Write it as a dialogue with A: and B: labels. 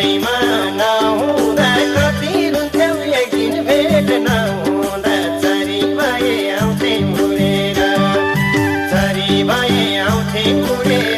A: आफैमा नहुँदा कति रुन्थ्यौ एक दिन भेट नहुँदा चरी भए आउँथे उडेर चरी भए आउँथे उडेर